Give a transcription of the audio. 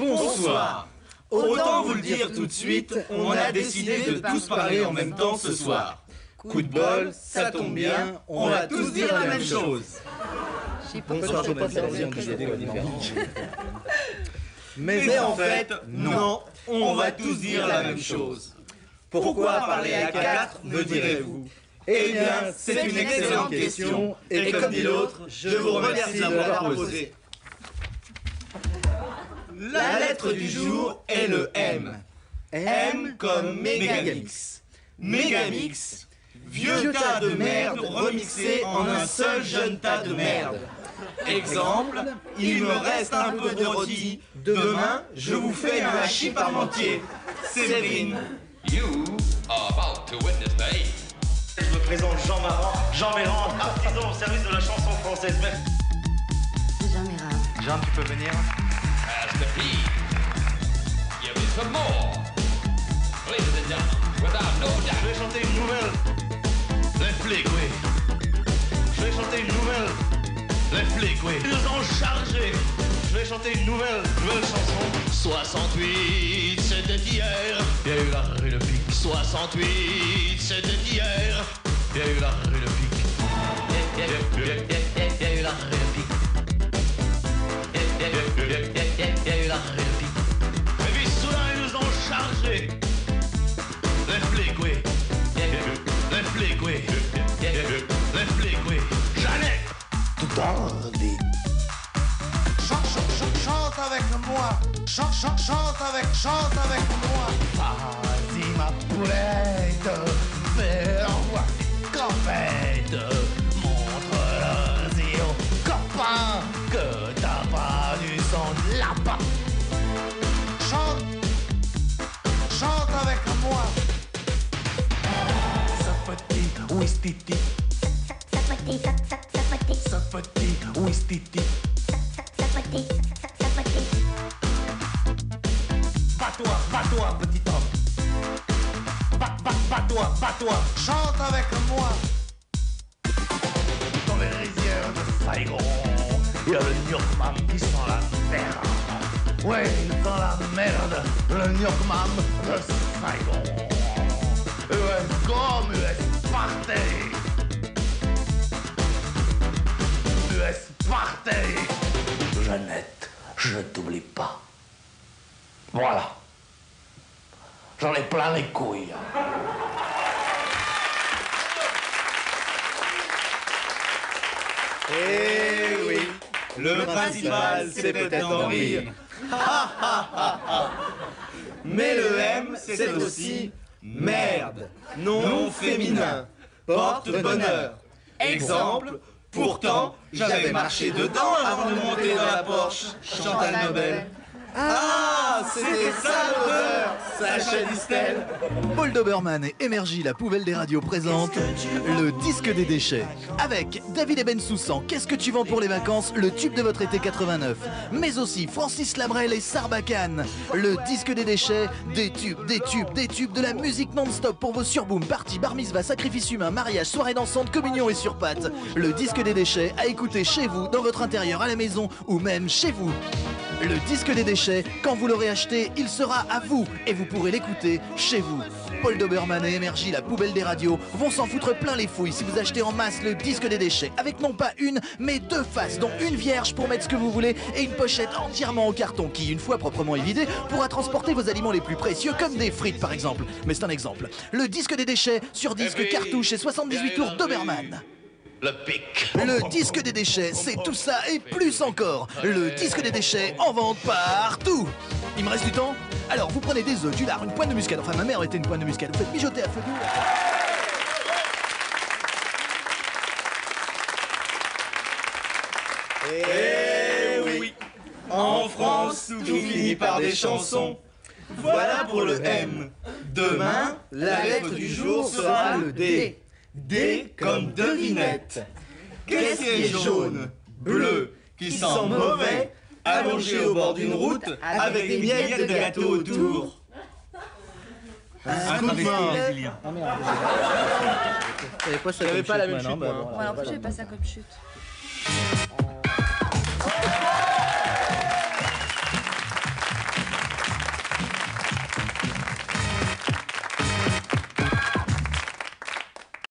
Bonsoir. Autant vous le dire tout de suite, on a décidé de tous parler en même temps ce soir. Coup de bol, ça tombe bien, on va tous dire la même chose. Bonsoir, mais en fait, non, on va tous dire la même chose. Pourquoi parler à quatre, me direz-vous? Eh bien, c'est une excellente question, et comme dit l'autre, je vous remercie de l'avoir posée. La lettre du jour est le M. M comme Mégamix. Mégamix, vieux tas de merde remixé en un seul jeune tas de merde. Exemple, il me reste un peu de rôti. Demain, je vous fais un hachis parmentier. Séverine. You are about to witness the hate. Je me présente Jean Mérand, artisan au service de la chanson française. Jean Mérand. Jean, tu peux venir? Master P. Give me some more. Ladies and gentlemen, without no Je doubt. vais chanter une nouvelle. Les flics, oui. Je vais chanter une nouvelle. Les flics, oui. Ils ont chargé. Je vais chanter une nouvelle chanson. 68, c'était hier. Il y a eu la rue de Pique. 68, c'était hier. Il y a eu la rue de Pique. Il y a eu la rue de Pique. Il y a eu la rue de Pique. Et puis soudain, ils nous ont chargé. Les flics, oui. Les flics, oui. Les flics, oui. Jeannette. Tout enrobé. Chante avec moi. Chante avec moi. Vas-y ma poulette, fais-envoi campette. Montre-le aux copains que t'as pas du sang de lapin. Chante avec moi. Ça petit, ouistiti. Ça petit, ouistiti. Bats-toi, petit homme. Bats-toi. Chante avec moi. Dans les rizières de Saigon, il y a le Nyokmam qui sent la merde. Ouais, il sent la merde, le Nyokmam de Saigon. US comme US partez. US partez. Jeannette, je ne t'oublie pas. Voilà. J'en ai plein les couilles. Eh oui, le principal c'est peut-être d'en rire. Mais le M c'est aussi merde, nom féminin, porte bonheur. Exemple, pourtant j'avais marché dedans avant de monter dans la Porsche. Chantal Nobel. Ah, c'était ça l'odeur, Sacha Distel. Paul Doberman et Émergie, la poubelle des radios, présente le disque des déchets. Avec David Ebensoussan, Qu'est-ce que tu vends pour les vacances, le tube de votre été 89. Mais aussi Francis Labrel et Sarbacane. Le disque des déchets, des tubes de la musique non-stop pour vos surboom, parties, bar mitzvah, sacrifice humain, mariage, soirée dansante, communion et sur pattes. Le disque des déchets à écouter chez vous, dans votre intérieur, à la maison ou même chez vous. Le disque des déchets, quand vous l'aurez acheté, il sera à vous et vous pourrez l'écouter chez vous. Paul Doberman et Émergie, la poubelle des radios, vont s'en foutre plein les fouilles si vous achetez en masse le disque des déchets, avec non pas une, mais deux faces, dont une vierge pour mettre ce que vous voulez et une pochette entièrement en carton qui, une fois proprement évidée, pourra transporter vos aliments les plus précieux, comme des frites par exemple. Mais c'est un exemple. Le disque des déchets sur disque cartouche et 78 tours Doberman. Le pic. Le disque des déchets, c'est tout ça et plus encore. Le disque des déchets en vente partout. Il me reste du temps? Alors vous prenez des œufs, du lard, une pointe de muscade. Enfin ma mère était une pointe de muscade. Vous faites mijoter à feu doux. Eh oui, en France, tout finit par des chansons. Voilà pour le M. Demain, la lettre du jour sera le D. D comme devinette. Qu'est-ce qui est jaune, bleu, qui sent mauvais, allongé au bord d'une route avec des miettes de gâteau autour? Un coup de main. Ah merde. J'avais pas la même la même chute, chute, moi, non. bon, Ouais, en plus, j'avais pas ça comme chute.